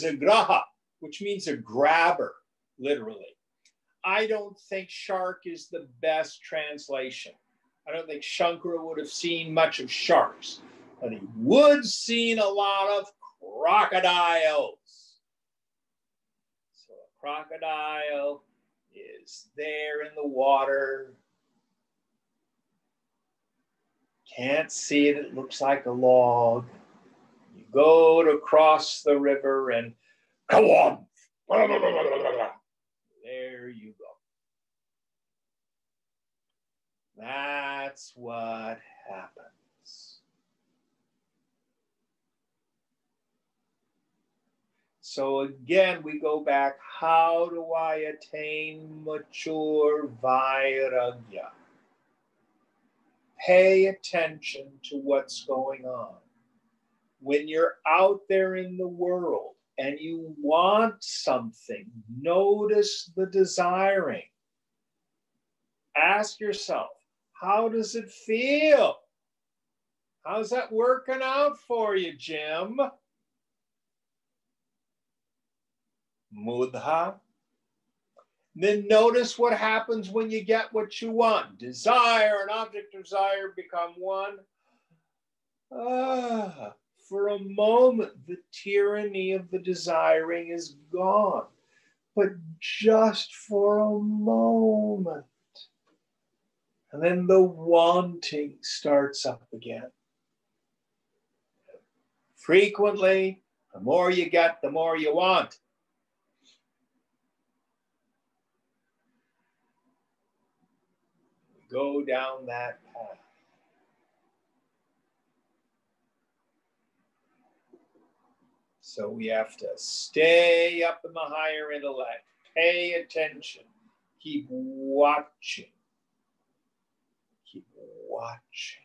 a graha, which means a grabber, literally. I don't think shark is the best translation. I don't think Shankara would have seen much of sharks, but he would seen a lot of crocodiles. So a crocodile is there in the water. Can't see it, it looks like a log. You go to cross the river and come on. There you go. That's what happens. So again, we go back, how do I attain mature vairagya? Pay attention to what's going on. When you're out there in the world and you want something, notice the desiring. Ask yourself, how does it feel? How's that working out for you, Jim? Mudha. Then notice what happens when you get what you want. Desire and object of desire become one. For a moment, the tyranny of the desiring is gone. But just for a moment. And then the wanting starts up again. Frequently, the more you get, the more you want. Go down that path. So we have to stay up in the higher intellect, pay attention, keep watching. Keep watching.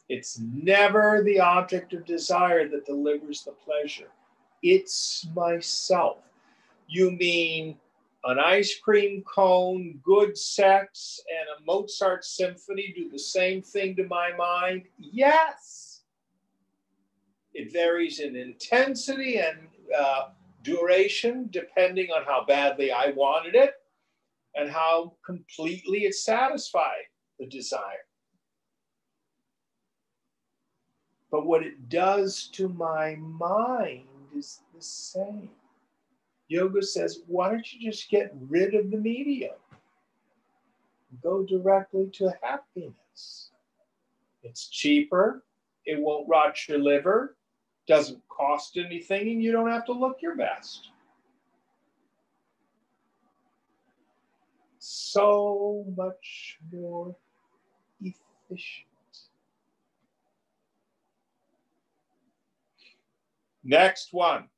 It's never the object of desire that delivers the pleasure. It's myself. You mean an ice cream cone, good sex, and a Mozart symphony do the same thing to my mind? Yes. It varies in intensity and duration depending on how badly I wanted it and how completely it satisfied the desire. But what it does to my mind is the same. Yoga says, why don't you just get rid of the medium? Go directly to happiness. It's cheaper. It won't rot your liver. Doesn't cost anything, and you don't have to look your best. So much more efficient. Next one.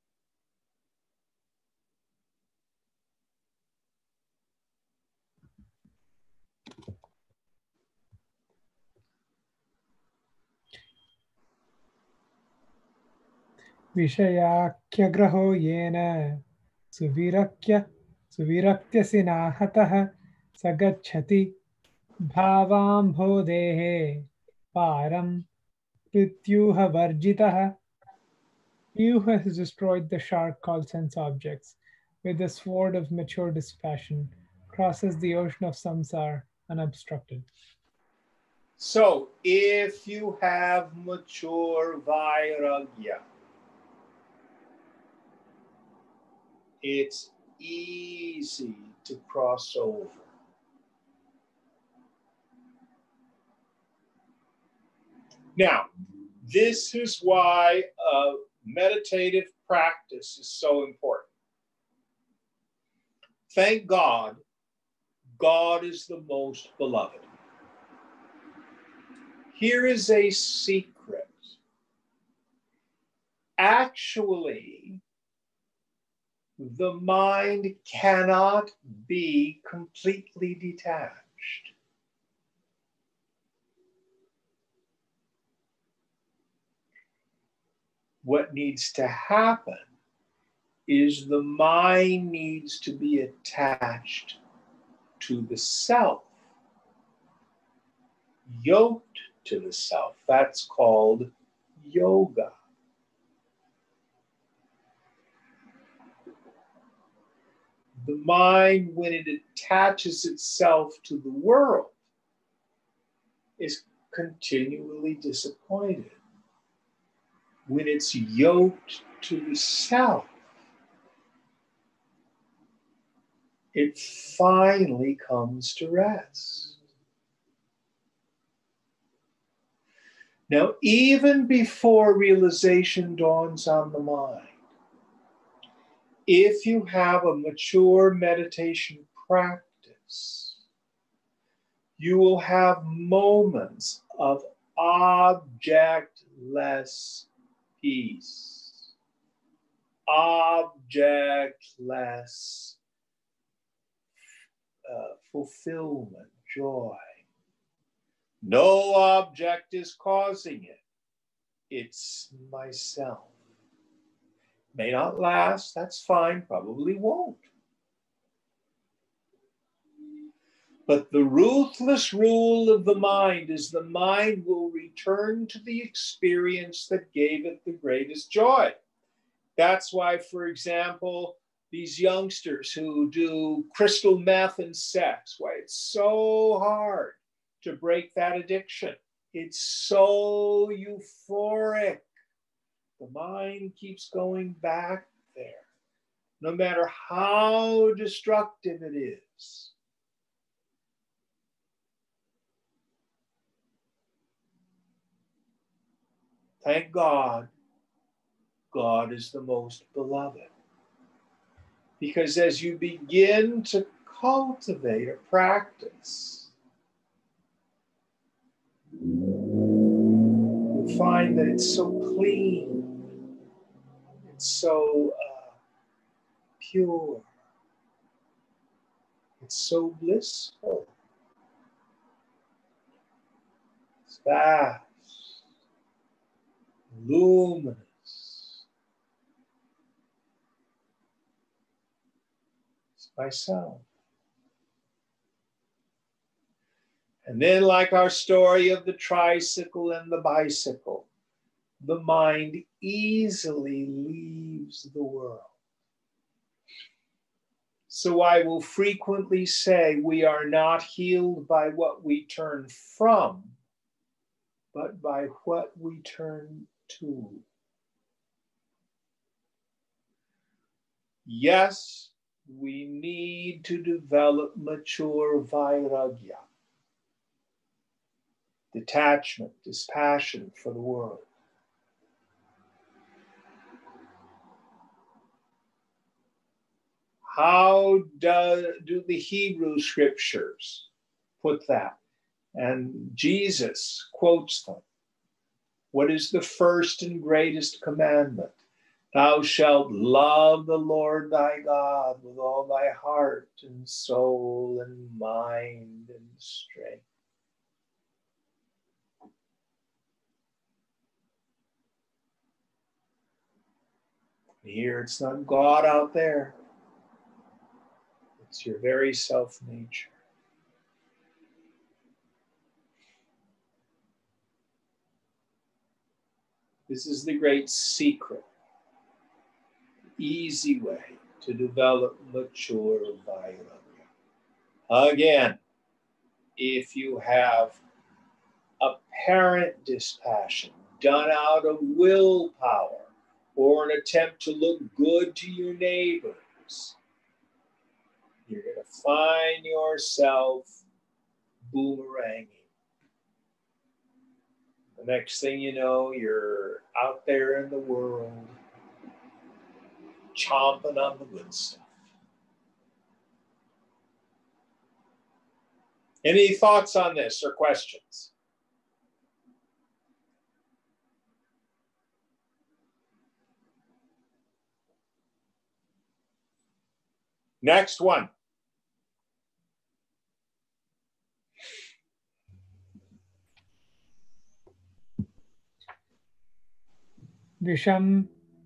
Vishayakhyagraho yena suviraktyasinahatah sagachati bhavambhodehe param prityuha varjitah. He who has destroyed the shark called sense objects with the sword of mature dispassion crosses the ocean of samsara unobstructed. So if you have mature vairagya, it's easy to cross over. Now, this is why meditative practice is so important. Thank God, God is the most beloved. Here is a secret. Actually, the mind cannot be completely detached. What needs to happen is the mind needs to be attached to the self, yoked to the self. That's called yoga. The mind, when it attaches itself to the world, is continually disappointed. When it's yoked to the self, it finally comes to rest. Now, even before realization dawns on the mind, if you have a mature meditation practice, you will have moments of objectless peace, objectless fulfillment, joy. No object is causing it. It's myself. May not last, that's fine, probably won't. But the ruthless rule of the mind is the mind will return to the experience that gave it the greatest joy. That's why, for example, these youngsters who do crystal meth and sex, why it's so hard to break that addiction. It's so euphoric. The mind keeps going back there, no matter how destructive it is. Thank God, God is the most beloved. Because as you begin to cultivate a practice, you'll find that it's so clean, it's so pure, it's so blissful, it's vast, luminous. It's myself. And then, like our story of the tricycle and the bicycle, the mind easily leaves the world. So I will frequently say we are not healed by what we turn from, but by what we turn to. Yes, we need to develop mature vairagya, detachment, dispassion for the world. How do the Hebrew scriptures put that? And Jesus quotes them. What is the first and greatest commandment? Thou shalt love the Lord thy God with all thy heart and soul and mind and strength. Here, it's not God out there. It's your very self-nature. This is the great secret, easy way to develop mature vairagya. Again, if you have apparent dispassion done out of willpower or an attempt to look good to your neighbors, you're going to find yourself boomeranging. The next thing you know, you're out there in the world, chomping on the good stuff. Any thoughts on this or questions? Next one.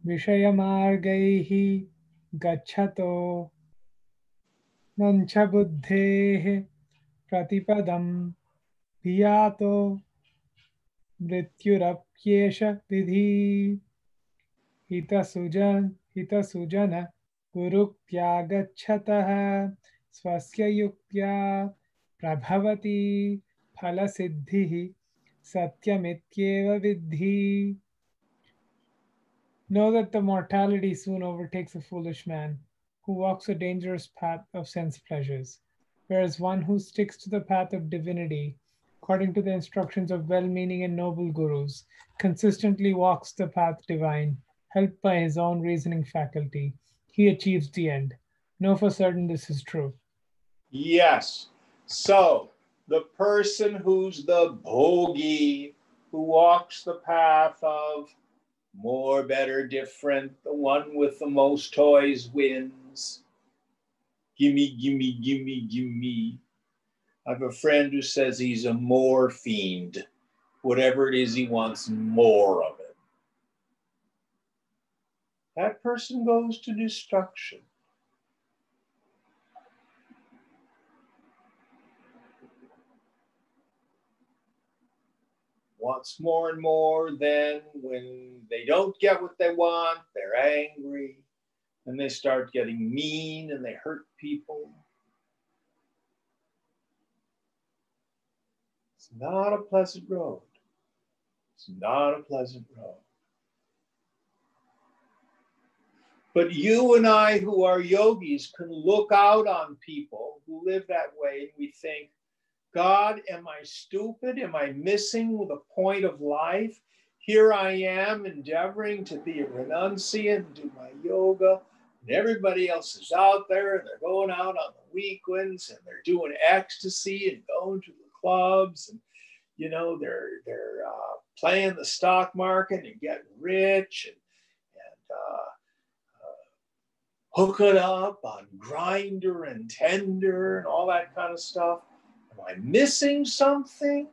विषयमार्गैः गच्छतो नञ्च बुद्धेः प्रतिपदं धियातो मृत्युरप्येष विधिः हितसुजन गुरुक्त्या गच्छतः स्वस्य युक्त्या प्रभवति फलसिद्धिः सत्यमित्येव विद्धि. Know that the mortality soon overtakes a foolish man who walks a dangerous path of sense pleasures, whereas one who sticks to the path of divinity, according to the instructions of well-meaning and noble gurus, consistently walks the path divine, helped by his own reasoning faculty. He achieves the end. Know for certain this is true. Yes. So the person who's the bhogi, who walks the path of more, better, different, the one with the most toys wins. Gimme, gimme, gimme, gimme. I have a friend who says he's a more fiend. Whatever it is, he wants more of it. That person goes to destruction. Wants more and more, then when they don't get what they want, they're angry, and they start getting mean and they hurt people. It's not a pleasant road. It's not a pleasant road. But you and I, who are yogis, can look out on people who live that way and we think, God, am I stupid? Am I missing the point of life? Here I am endeavoring to be a renunciant and do my yoga, and everybody else is out there and they're going out on the weekends and they're doing ecstasy and going to the clubs and they're playing the stock market and getting rich and hooking up on Grinder and Tender and all that kind of stuff. Am I missing something?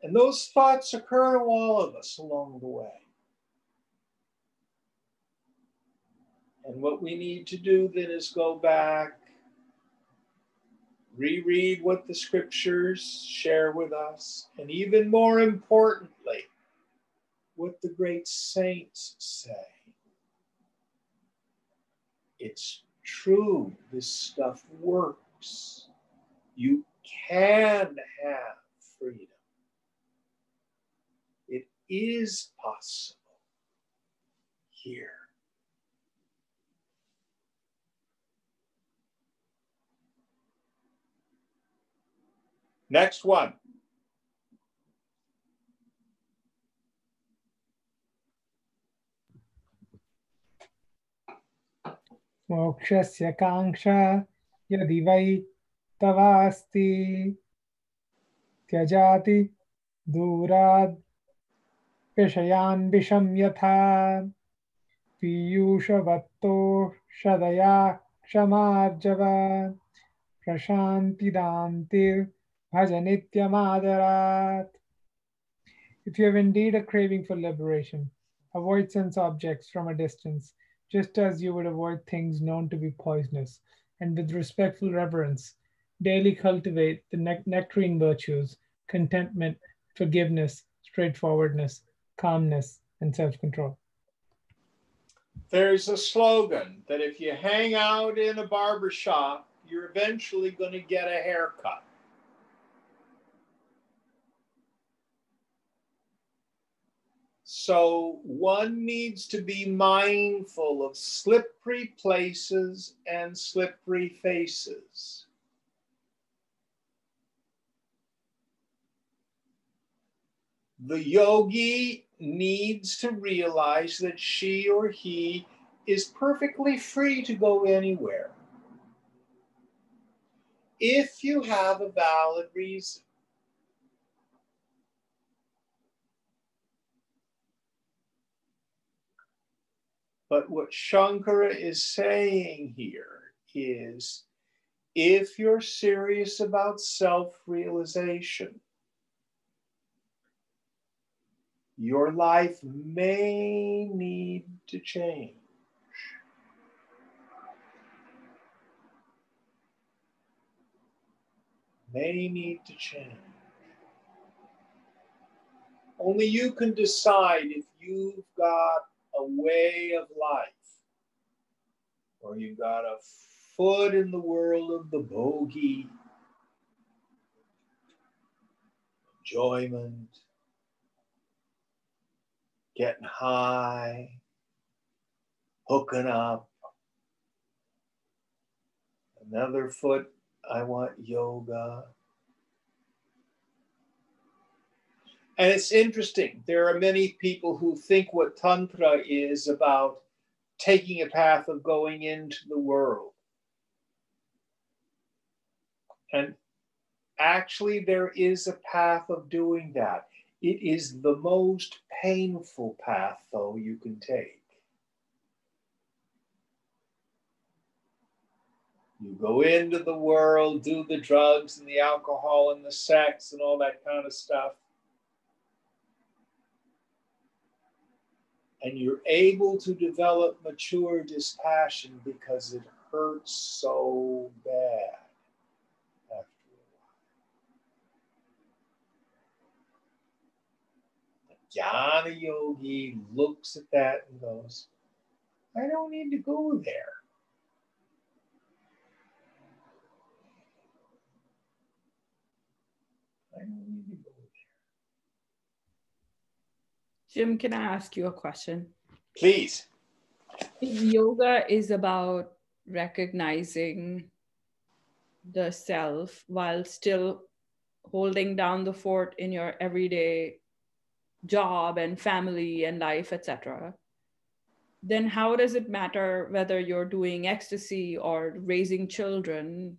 And those thoughts occur to all of us along the way. And what we need to do then is go back, reread what the scriptures share with us, and even more importantly, what the great saints say. It's true, this stuff works. You can have freedom. It is possible here. Next one. Mokshasya kangsha yadi vai tavasti त्यजाति दूराद् विषयान् विषं यथा पीयूषवत्तोषधया क्षमार्जव प्रशान्तिदान्तिर्भज नित्यमादरात्. If you have indeed a craving for liberation, avoid sense objects from a distance, just as you would avoid things known to be poisonous, and with respectful reverence, daily cultivate the nectarine virtues, contentment, forgiveness, straightforwardness, calmness, and self-control. There's a slogan that if you hang out in a barber shop, you're eventually going to get a haircut. So one needs to be mindful of slippery places and slippery faces. The yogi needs to realize that she or he is perfectly free to go anywhere, if you have a valid reason. But what Shankara is saying here is, if you're serious about self-realization, your life may need to change. May need to change. Only you can decide if you've got a way of life or you've got a foot in the world of the bogey, enjoyment, getting high, hooking up. Another foot, I want yoga. And it's interesting. There are many people who think what Tantra is about taking a path of going into the world. And actually, there is a path of doing that. It is the most painful path, though, you can take. You go into the world, do the drugs and the alcohol and the sex and all that kind of stuff. And you're able to develop mature dispassion because it hurts so bad after a while. The jnana yogi looks at that and goes, I don't need to go there. I don't need to go there. Jim, can I ask you a question? Please. If yoga is about recognizing the self while still holding down the fort in your everyday job and family and life, etc., then how does it matter whether you're doing ecstasy or raising children,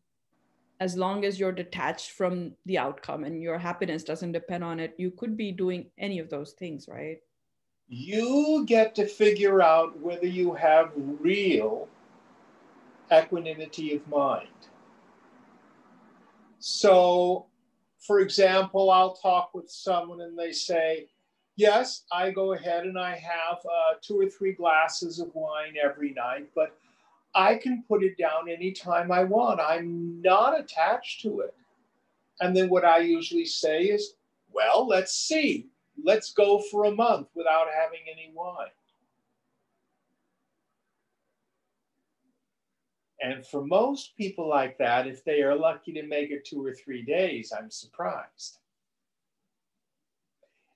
as long as you're detached from the outcome and your happiness doesn't depend on it? You could be doing any of those things, right? You get to figure out whether you have real equanimity of mind. So, for example, I'll talk with someone and they say, yes, I go ahead and I have 2 or 3 glasses of wine every night, but I can put it down anytime I want. I'm not attached to it. And then what I usually say is, well, let's see. Let's go for a month without having any wine. And for most people like that, if they are lucky to make it 2 or 3 days, I'm surprised.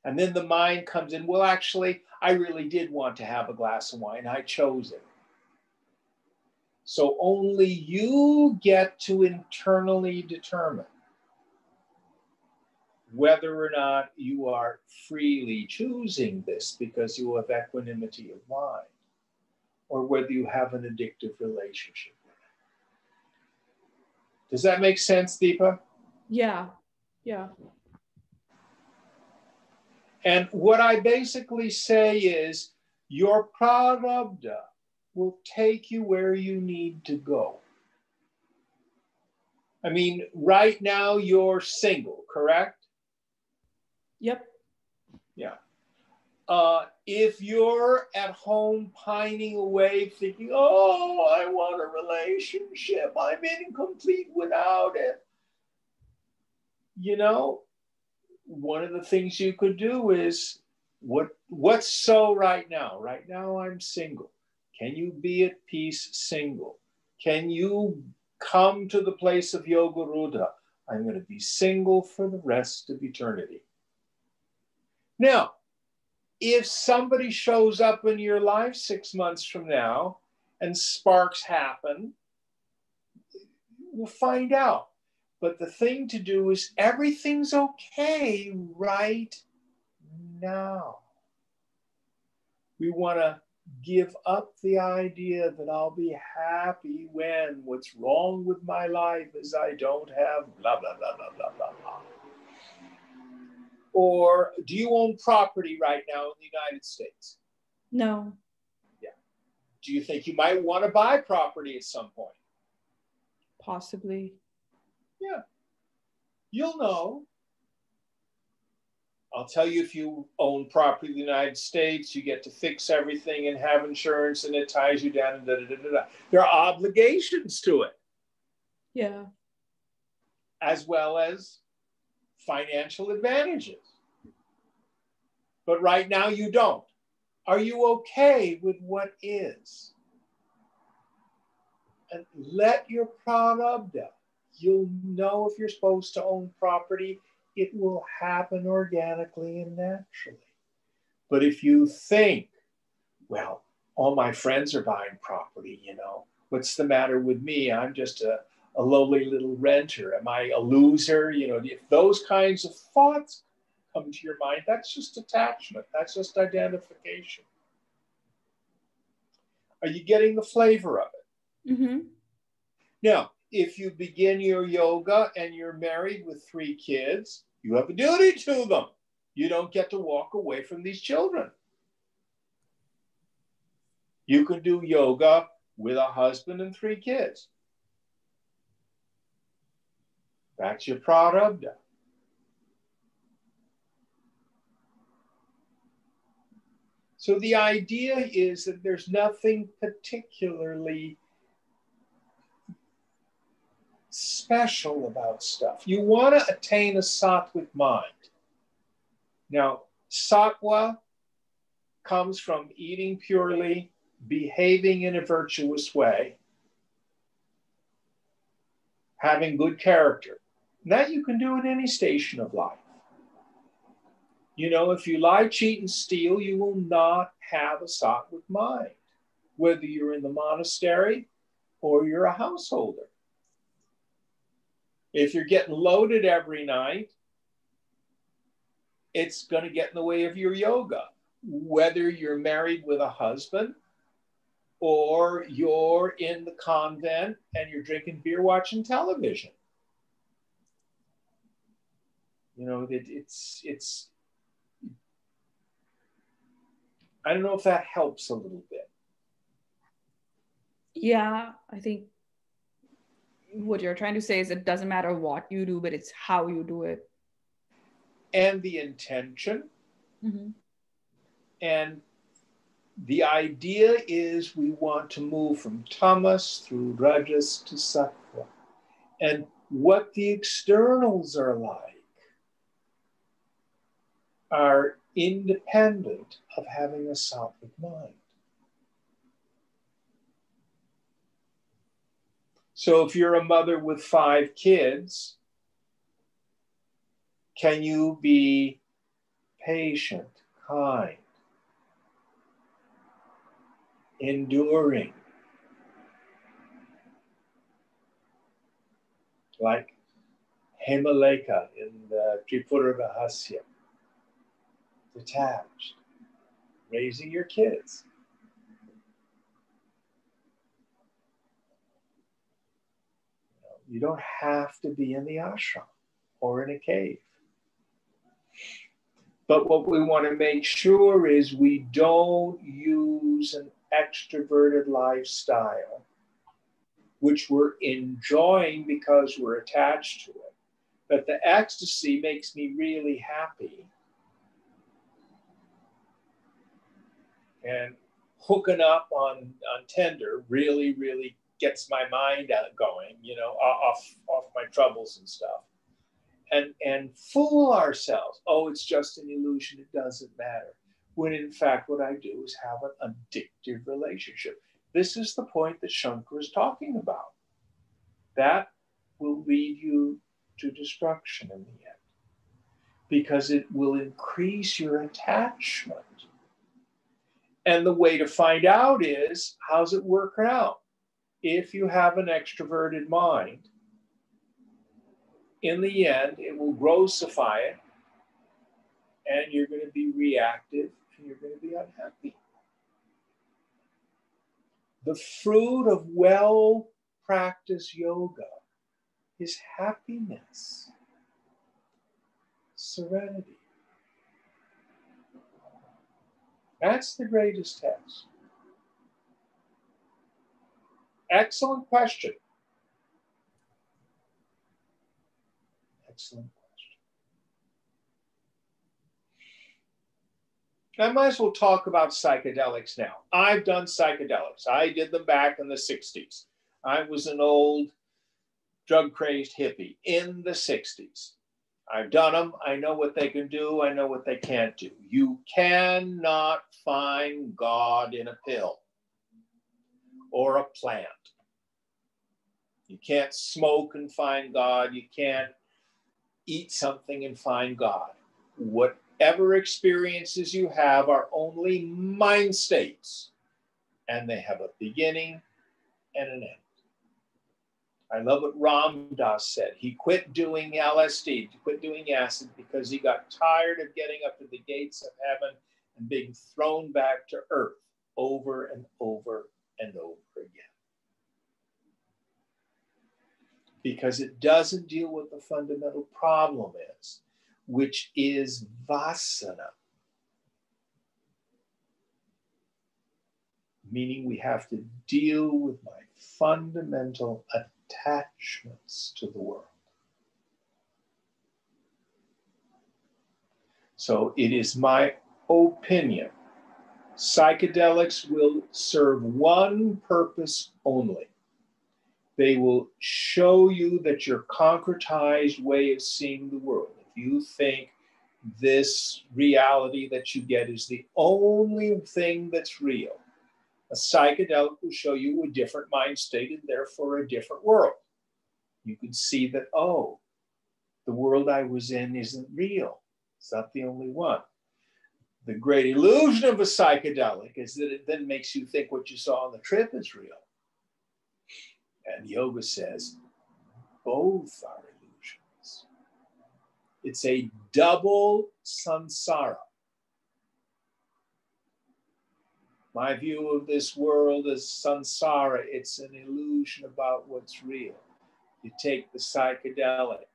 And then the mind comes in, well, actually, I really did want to have a glass of wine. I chose it. So only you get to internally determine whether or not you are freely choosing this because you have equanimity of mind, or whether you have an addictive relationship with it. Does that make sense, Deepa? Yeah. And what I basically say is your prarabdha will take you where you need to go. I mean, right now you're single, correct? Yep. Yeah. If you're at home pining away thinking, oh, I want a relationship, I'm incomplete without it. You know, one of the things you could do is, what's so right now? Right now I'm single. Can you be at peace single? Can you come to the place of Yoga Rudra? I'm going to be single for the rest of eternity. Now, if somebody shows up in your life 6 months from now and sparks happen, we'll find out. But the thing to do is everything's okay right now. We want to give up the idea that I'll be happy when what's wrong with my life is I don't have blah, blah, blah, blah, blah, blah, blah. Or do you own property right now in the United States? No. Yeah. Do you think you might want to buy property at some point? Possibly. Yeah. You'll know. I'll tell you, if you own property in the United States, you get to fix everything and have insurance and it ties you down. And da, da, da, da, da. There are obligations to it. Yeah. As well as financial advantages. But right now you don't. Are you okay with what is? And let your prarabdha. You'll know if you're supposed to own property. It will happen organically and naturally. But if you think, well, all my friends are buying property, you know, what's the matter with me? I'm just a lowly little renter. Am I a loser? You know, if those kinds of thoughts come to your mind, that's just attachment. That's just identification. Are you getting the flavor of it? Mm-hmm. Now, if you begin your yoga and you're married with 3 kids, you have a duty to them. You don't get to walk away from these children. You can do yoga with a husband and 3 kids. That's your prarabdha. So the idea is that there's nothing particularly special about stuff. You want to attain a sattvic mind. Now, sattva comes from eating purely, behaving in a virtuous way, having good character. And that you can do in any station of life. You know, if you lie, cheat, and steal, you will not have a sattvic mind, whether you're in the monastery or you're a householder. If you're getting loaded every night, it's going to get in the way of your yoga, whether you're married with a husband or you're in the convent and you're drinking beer, watching television. You know, it's I don't know if that helps a little bit. Yeah, I think what you're trying to say is it doesn't matter what you do, but it's how you do it. And the intention. Mm-hmm. And the idea is we want to move from tamas through rajas to sattva. And what the externals are like are independent of having a sattvic mind. So if you're a mother with 5 kids, can you be patient, kind, enduring, like Hemaleka in the Tripura Rahasya, detached, raising your kids? You don't have to be in the ashram or in a cave. But what we want to make sure is we don't use an extroverted lifestyle, which we're enjoying because we're attached to it. But the ecstasy makes me really happy. And hooking up on Tinder really, really gets my mind going, you know, off my troubles and stuff. And fool ourselves. Oh, it's just an illusion. It doesn't matter. When in fact, what I do is have an addictive relationship. This is the point that Shankar is talking about. That will lead you to destruction in the end, because it will increase your attachment. And the way to find out is, how's it work out? If you have an extroverted mind, in the end, it will grossify it, and you're going to be reactive, and you're going to be unhappy. The fruit of well-practiced yoga is happiness, serenity. That's the greatest test. Excellent question. Excellent question. I might as well talk about psychedelics now. I've done psychedelics. I did them back in the 60s. I was an old drug-crazed hippie in the 60s. I've done them. I know what they can do. I know what they can't do. You cannot find God in a pill or a plant. You can't smoke and find God. You can't eat something and find God. Whatever experiences you have are only mind states, and they have a beginning and an end. I love what Ram Dass said. He quit doing LSD, quit doing acid, because he got tired of getting up to the gates of heaven and being thrown back to earth over and over and over again. Because it doesn't deal with the fundamental problem is, which is vasana. Meaning we have to deal with my fundamental attachments to the world. So it is my opinion, psychedelics will serve one purpose only. They will show you that your concretized way of seeing the world. If you think this reality that you get is the only thing that's real, a psychedelic will show you a different mind state and therefore a different world. You can see that, oh, the world I was in isn't real. It's not the only one. The great illusion of a psychedelic is that it then makes you think what you saw on the trip is real. And yoga says both are illusions. It's a double samsara. My view of this world is samsara. It's an illusion about what's real. You take the psychedelic.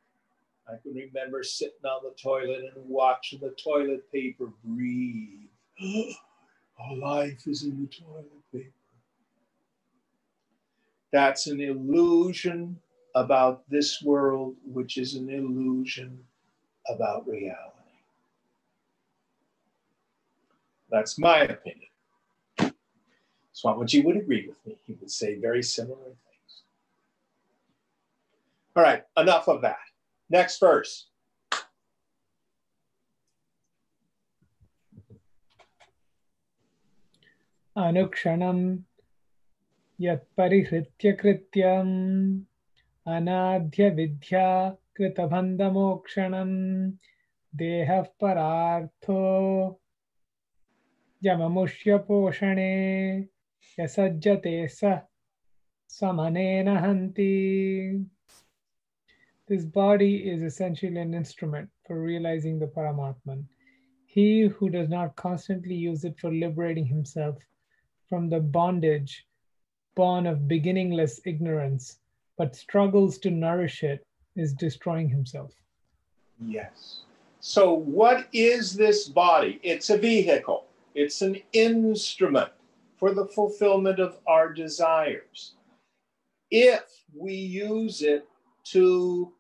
I can remember sitting on the toilet and watching the toilet paper breathe. All life is in the toilet paper. That's an illusion about this world, which is an illusion about reality. That's my opinion. Swamiji would agree with me. He would say very similar things. All right, enough of that. Next verse. Anukshanam yat parihritya krityam anadhya vidya kritabhandamokshanam deha parartho yamamushya poshane yasajjate sa samanena hanti. This body is essentially an instrument for realizing the Paramatman. He who does not constantly use it for liberating himself from the bondage born of beginningless ignorance, but struggles to nourish it, is destroying himself. Yes. So what is this body? It's a vehicle. It's an instrument for the fulfillment of our desires. If we use it to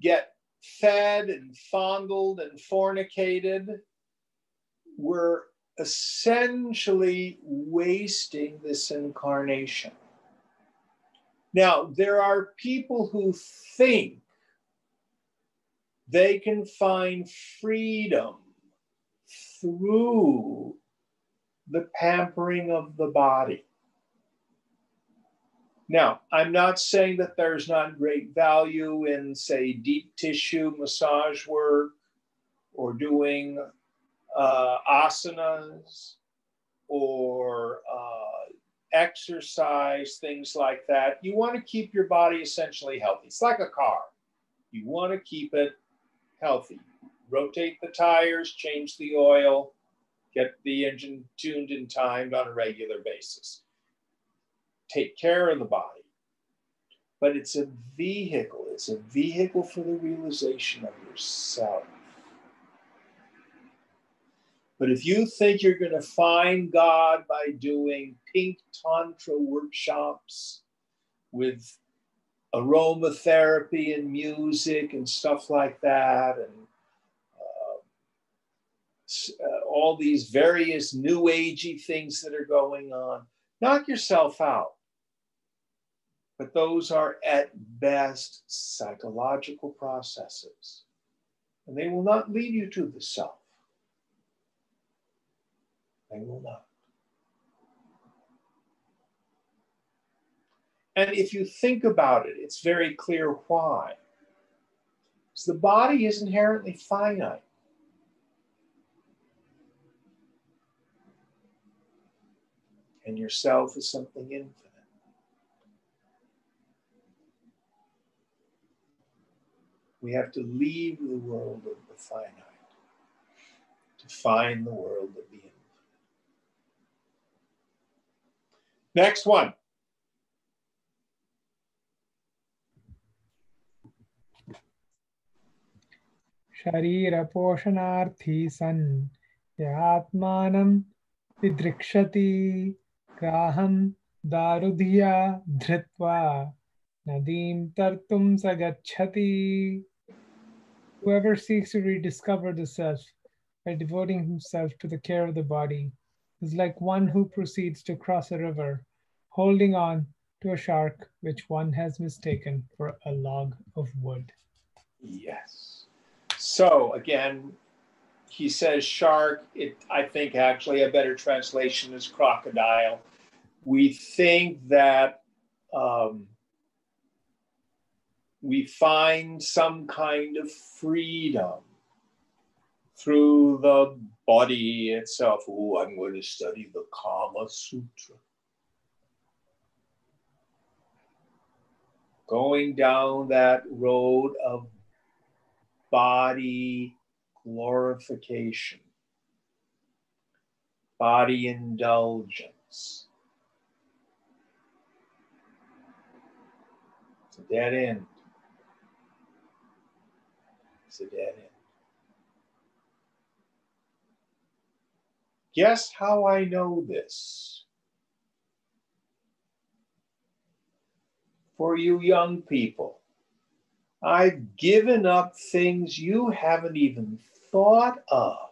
get fed and fondled and fornicated, we're essentially wasting this incarnation. Now, there are people who think they can find freedom through the pampering of the body. Now, I'm not saying that there's not great value in, say, deep tissue massage work or doing asanas or exercise, things like that. You want to keep your body essentially healthy. It's like a car. You want to keep it healthy. Rotate the tires, change the oil, get the engine tuned and timed on a regular basis. Take care of the body. But it's a vehicle. It's a vehicle for the realization of yourself. But if you think you're going to find God by doing pink tantra workshops with aromatherapy and music and stuff like that, and all these various new agey things that are going on, knock yourself out. But those are at best psychological processes, and they will not lead you to the self. They will not. And if you think about it, it's very clear why. Because the body is inherently finite. And yourself is something infinite. We have to leave the world of the finite to find the world of the infinite. Next one. Sharira poshanarthi san yatmanam vidrikshati graham darudhya dhritva nadim tartum sagachati. Whoever seeks to rediscover the self by devoting himself to the care of the body is like one who proceeds to cross a river, holding on to a shark which one has mistaken for a log of wood. Yes. So again, he says shark. I think actually a better translation is crocodile. We think that we find some kind of freedom through the body itself. Oh, I'm going to study the Kama Sutra. Going down that road of body glorification, body indulgence. It's a dead end. It's a dead end. Guess how I know this? For you young people, I've given up things you haven't even thought of.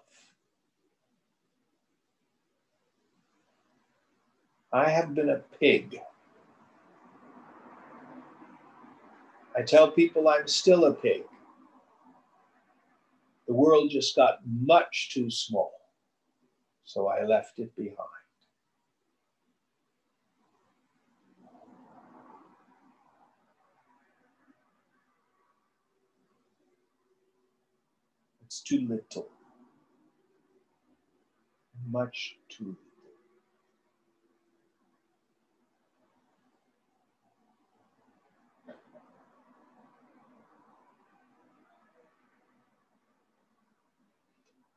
I have been a pig. I tell people I'm still a pig. The world just got much too small, so I left it behind. It's too little. Much too little.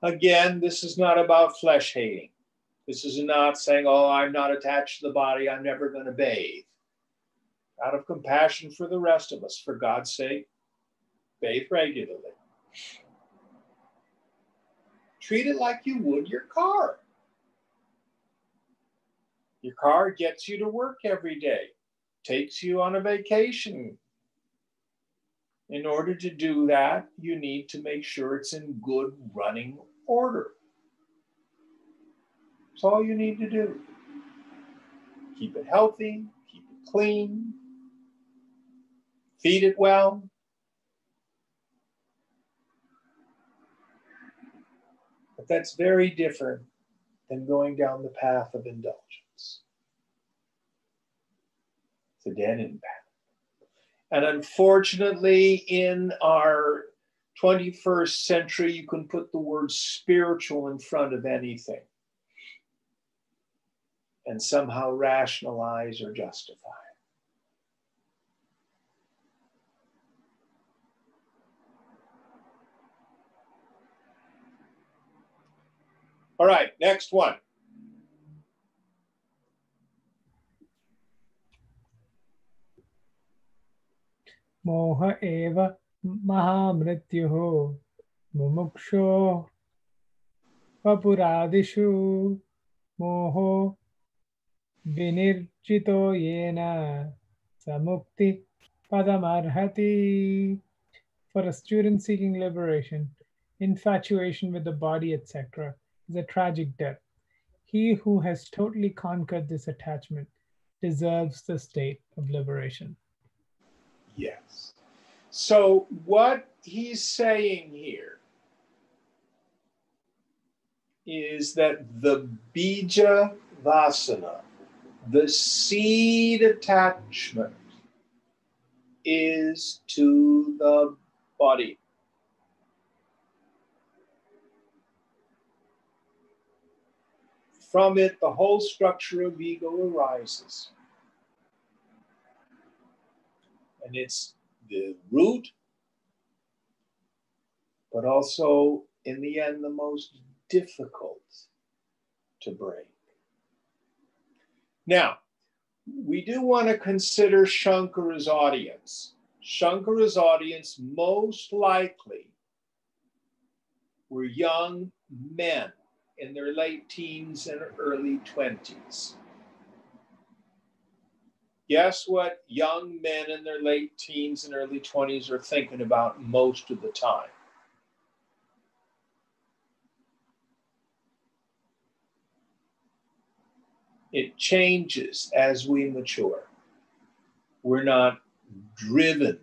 Again, this is not about flesh hating. This is not saying, oh, I'm not attached to the body, I'm never going to bathe. Out of compassion for the rest of us, for God's sake, bathe regularly. Treat it like you would your car. Your car gets you to work every day, takes you on a vacation. In order to do that, you need to make sure it's in good running order. That's all you need to do. Keep it healthy, keep it clean, feed it well. But that's very different than going down the path of indulgence. It's a dead end path. And unfortunately, in our 21st century, you can put the word spiritual in front of anything and somehow rationalize or justify it. All right, next one. Moha eva mahamrityuho mumuksho vapuradishu moho vinirjito yena samukti padamarhati. For a student seeking liberation, infatuation with the body, etc., is a tragic death. He who has totally conquered this attachment deserves the state of liberation. Yes. So what he's saying here is that the bija vasana, the seed attachment, is to the body. From it, the whole structure of ego arises. And it's the root, but also, in the end, the most difficult to break. Now, we do want to consider Shankara's audience. Shankara's audience most likely were young men in their late teens and early 20s. Guess what young men in their late teens and early 20s are thinking about most of the time? It changes as we mature. We're not driven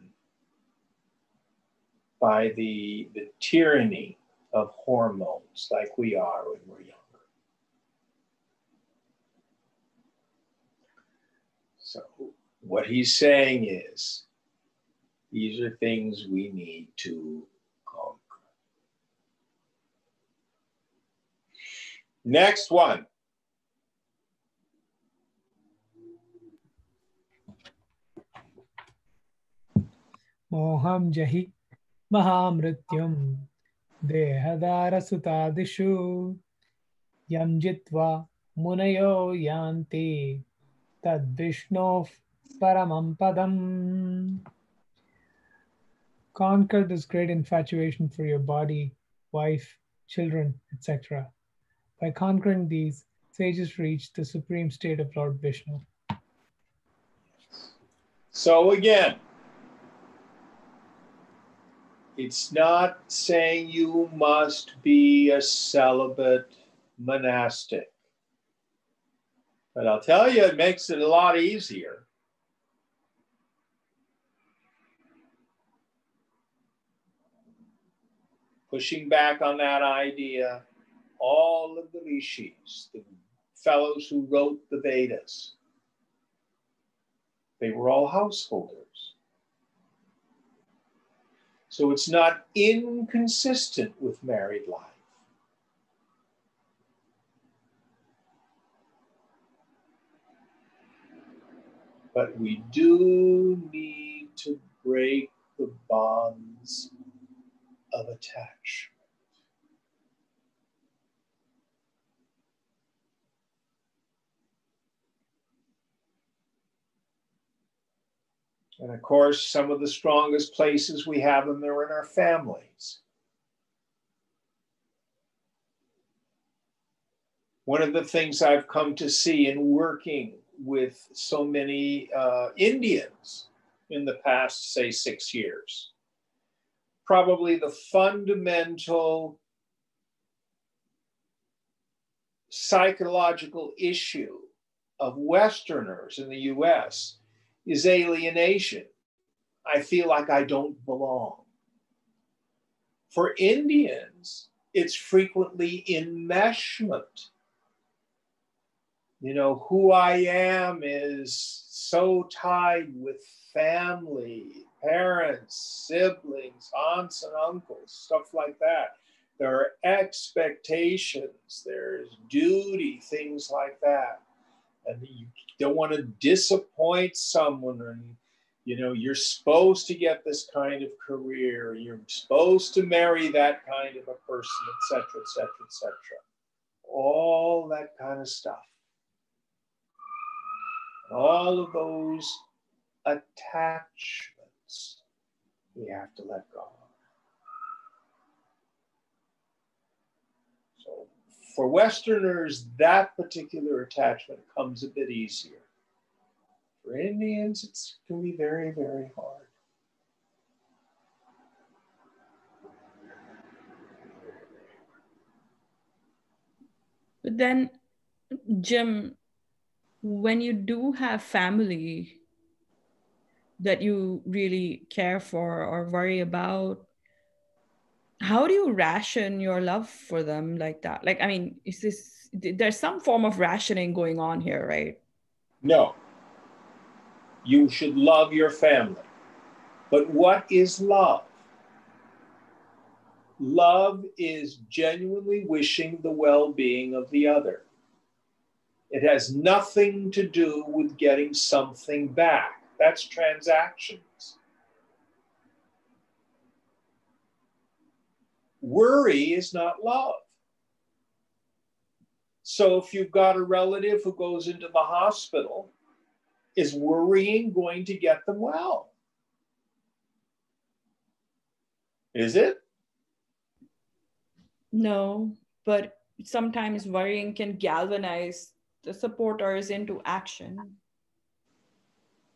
by the tyranny of hormones like we are when we're younger. So what he's saying is, these are things we need to conquer. Next one. Moham jahi mahamrityum dehadara sutadishu yam jitva munayo yanti tad vishnov paramam padam. Conquer this great infatuation for your body, wife, children, etc. By conquering these, sages reach the supreme state of Lord Vishnu. So again, it's not saying you must be a celibate monastic. But I'll tell you, it makes it a lot easier. Pushing back on that idea, all of the rishis, the fellows who wrote the Vedas, they were all householders. So it's not inconsistent with married life. But we do need to break the bonds of attachment. And of course, some of the strongest places we have them are in our families. One of the things I've come to see in working with so many Indians in the past, say, 6 years, probably the fundamental psychological issue of Westerners in the US is alienation. I feel like I don't belong. For Indians, it's frequently enmeshment. You know, who I am is so tied with family, parents, siblings, aunts and uncles, stuff like that. There are expectations, there's duty, things like that. And you don't want to disappoint someone, and you know, you're supposed to get this kind of career, you're supposed to marry that kind of a person, etc., etc., etc. All that kind of stuff. All of those attachments we have to let go of. So for Westerners, that particular attachment comes a bit easier. For Indians, it can be very, very hard. But then, Jim, when you do have family, that you really care for or worry about, how do you ration your love for them like that? Like, I mean, there's some form of rationing going on here, right? No, you should love your family. But what is love? Love is genuinely wishing the well-being of the other. It has nothing to do with getting something back. That's transactions. Worry is not love. So if you've got a relative who goes into the hospital, is worrying going to get them well? Is it? No, but sometimes worrying can galvanize the supporters into action.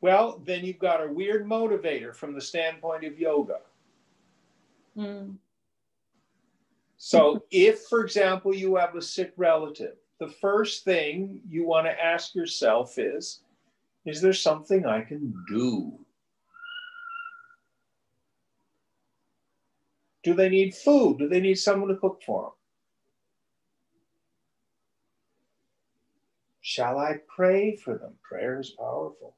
Well, then you've got a weird motivator from the standpoint of yoga. Mm. So if, for example, you have a sick relative, the first thing you want to ask yourself is there something I can do? Do they need food? Do they need someone to cook for them? Shall I pray for them? Prayer is powerful.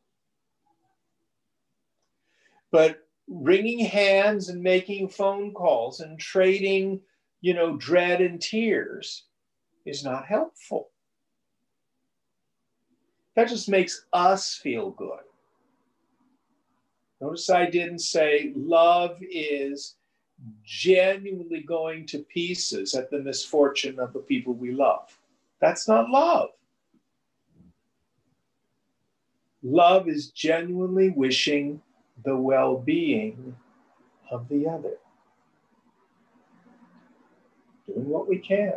But wringing hands and making phone calls and trading, dread and tears is not helpful. That just makes us feel good. Notice I didn't say love is genuinely going to pieces at the misfortune of the people we love. That's not love. Love is genuinely wishing the well-being of the other. Doing what we can.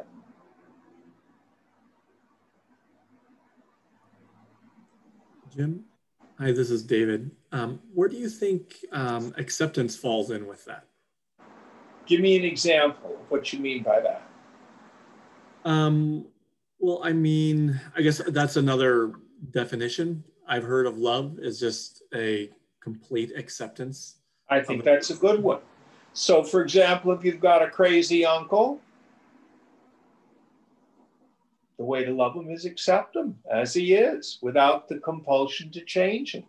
Jim, hi, this is David. Where do you think acceptance falls in with that? Give me an example of what you mean by that. Well, I mean, I guess that's another definition I've heard of love is just a complete acceptance. I think that's a good one. So, for example, if you've got a crazy uncle, the way to love him is accept him as he is without the compulsion to change him.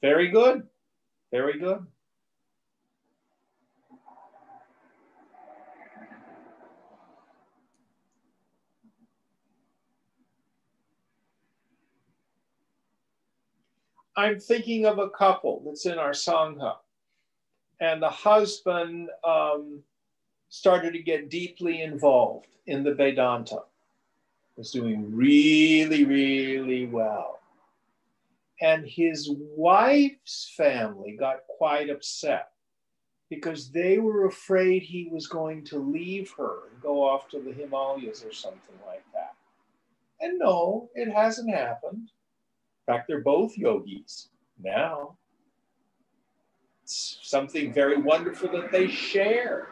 Very good. Very good. I'm thinking of a couple that's in our Sangha, and the husband started to get deeply involved in the Vedanta, was doing really, really well. And his wife's family got quite upset because they were afraid he was going to leave her and go off to the Himalayas or something like that. And no, it hasn't happened. In fact, they're both yogis now. It's something very wonderful that they share.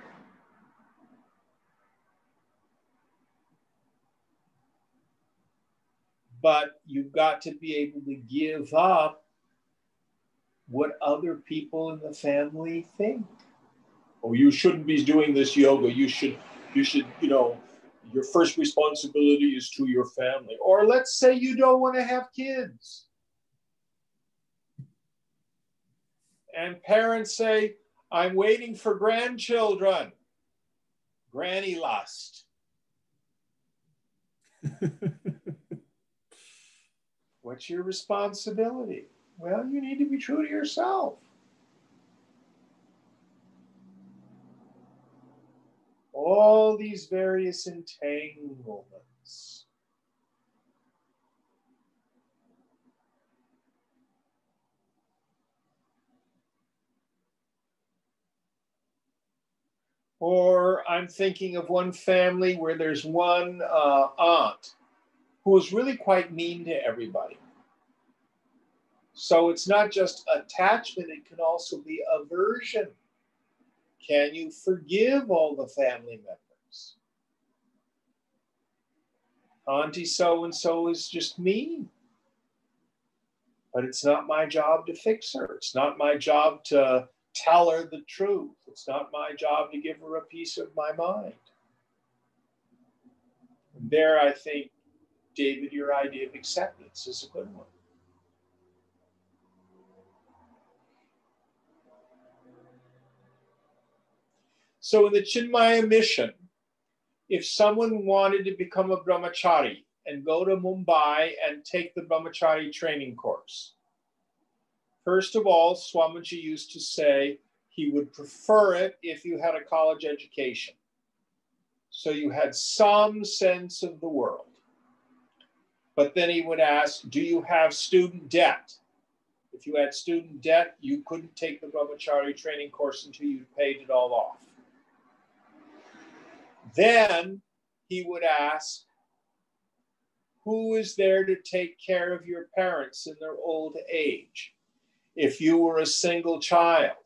But you've got to be able to give up what other people in the family think. Oh, you shouldn't be doing this yoga. You should, your first responsibility is to your family. Or let's say you don't want to have kids. And parents say, I'm waiting for grandchildren. Granny lust. What's your responsibility? Well, you need to be true to yourself. All these various entanglements. Or I'm thinking of one family where there's one aunt who was really quite mean to everybody. So it's not just attachment, it can also be aversion. Can you forgive all the family members? Auntie so-and-so is just mean. But it's not my job to fix her. It's not my job to tell her the truth. It's not my job to give her a piece of my mind. And there, I think, David, your idea of acceptance is a good one. So in the Chinmaya mission, if someone wanted to become a brahmachari and go to Mumbai and take the brahmachari training course, first of all, Swamiji used to say he would prefer it if you had a college education. So you had some sense of the world. But then he would ask, do you have student debt? If you had student debt, you couldn't take the brahmachari training course until you paid it all off. Then he would ask, who is there to take care of your parents in their old age? If you were a single child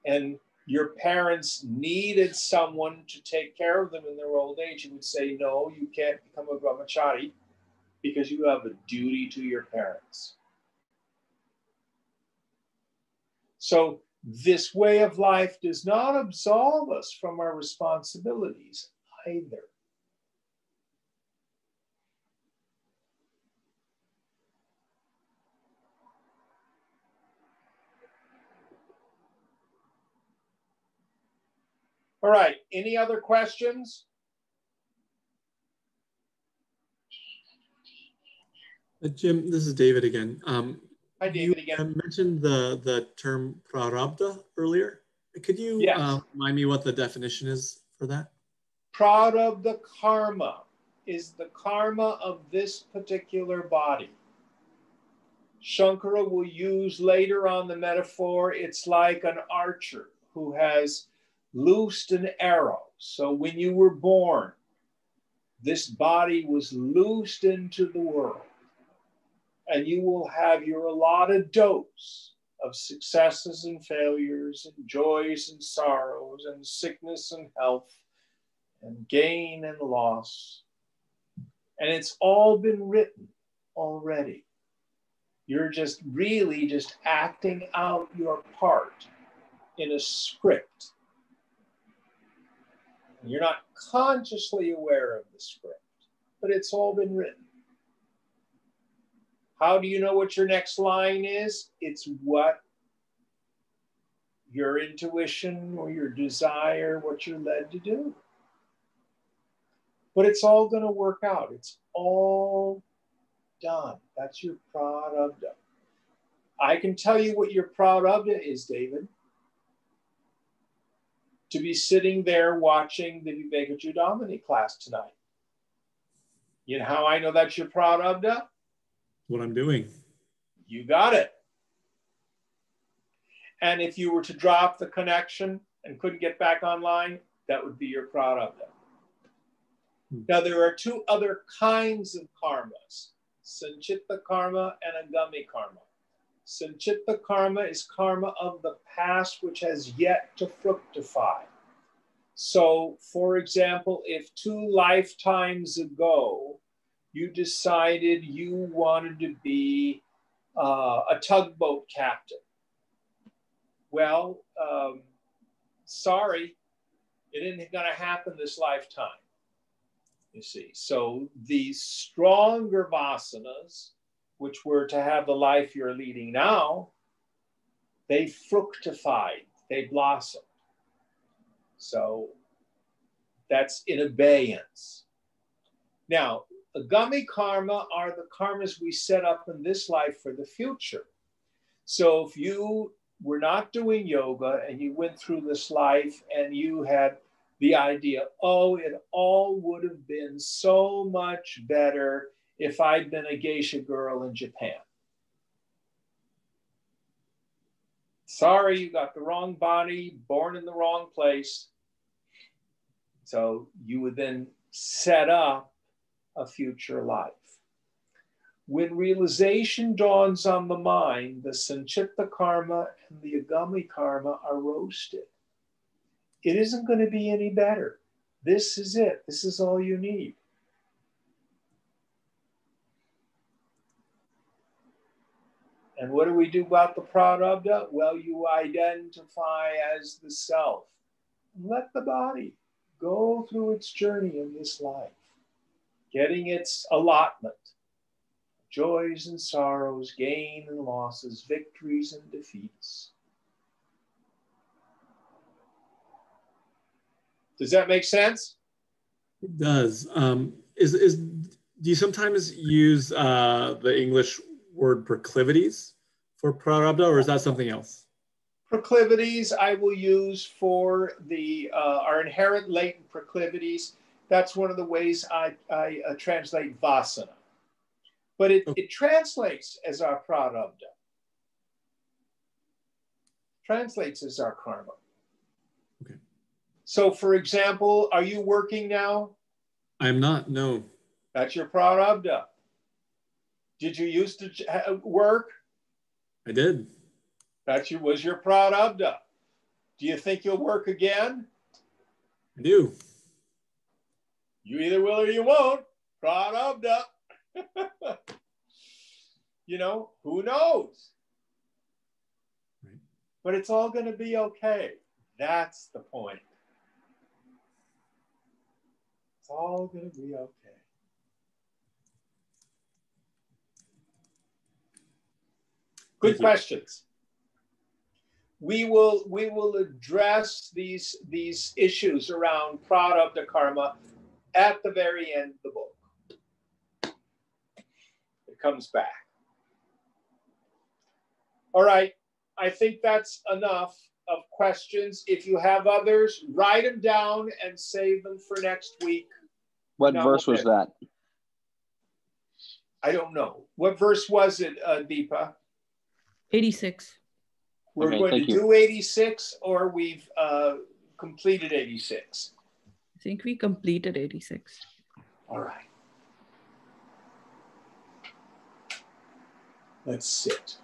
and your parents needed someone to take care of them in their old age, he would say, no, you can't become a brahmachari because you have a duty to your parents. So this way of life does not absolve us from our responsibilities either. All right, any other questions? Jim, this is David again. Hi, David again. You mentioned the term prarabdha earlier. Could you Yes. remind me what the definition is for that? Prarabdha karma is the karma of this particular body. Shankara will use later on the metaphor, it's like an archer who has loosed an arrow. So when you were born, this body was loosed into the world. And you will have your allotted dose of successes and failures and joys and sorrows and sickness and health and gain and loss. And it's all been written already. You're just really just acting out your part in a script. You're not consciously aware of the script, but it's all been written. How do you know what your next line is? It's what your intuition or your desire, what you're led to do. But it's all going to work out. It's all done. That's your prarabdha. I can tell you what your prarabdha is, David. To be sitting there watching the Viveka Chudamani class tonight. You know how I know that's your prarabdha? What I'm doing. You got it. And if you were to drop the connection and couldn't get back online, that would be your prarabdha. Now, there are two other kinds of karmas, sanchitta karma and agami karma. Sanchitta karma is karma of the past which has yet to fructify. So, for example, if 2 lifetimes ago, you decided you wanted to be a tugboat captain. Well, sorry, it isn't going to happen this lifetime, you see. So these stronger vasanas, which were to have the life you're leading now, they fructified, they blossomed. So that's in abeyance. Now, agami karma are the karmas we set up in this life for the future. So if you were not doing yoga and you went through this life and you had the idea, oh, it all would have been so much better if I'd been a geisha girl in Japan. Sorry, you got the wrong body, born in the wrong place. So you would then set up a future life. When realization dawns on the mind, the sanchitta karma and the agami karma are roasted. It isn't going to be any better. This is it. This is all you need. And what do we do about the prarabdha? Well, you identify as the self. Let the body go through its journey in this life, getting its allotment, joys and sorrows, gain and losses, victories and defeats. Does that make sense? It does. Do you sometimes use the English word proclivities for prarabdha, or is that something else? Proclivities I will use for our inherent latent proclivities. That's one of the ways I translate vasana. But it translates as our prarabdha. Translates as our karma. Okay. So for example, are you working now? I'm not, no. That's your prarabdha. Did you used to work? I did. That was your prarabdha. Do you think you'll work again? I do. You either will or you won't. Prarabdha. You know, who knows? Right. But it's all going to be okay. That's the point. It's all going to be okay. Good questions. We will address these issues around prarabdha karma at the very end of the book. It comes back. All right, I think that's enough of questions. If you have others, write them down and save them for next week. What verse was that? I don't know. What verse was it, Deepa? 86. We're going to do 86, or we've completed 86? I think we completed 86. All right. Let's sit.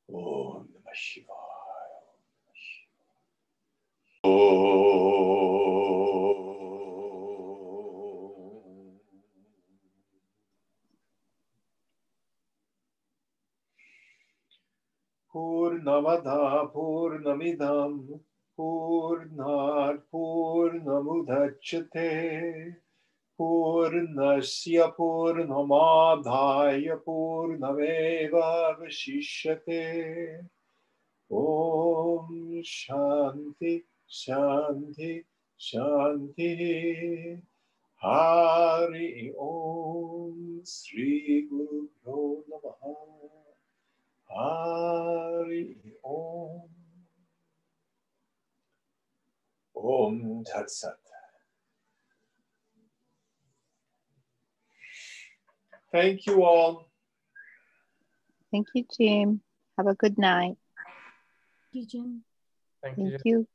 Om Namah Shivaya. Purnamada Purnamidam Purnat Purnamudachyate Purnasya Purnamadhaya Purnameva Vashishyate. Om Shanti Shanti Shanti. Hari Om Sri Guru Bhyo Namaha. Hari Om. Om Tat Sat. Thank you all. Thank you, Jim. Have a good night. Thank you, Jim. Thank you.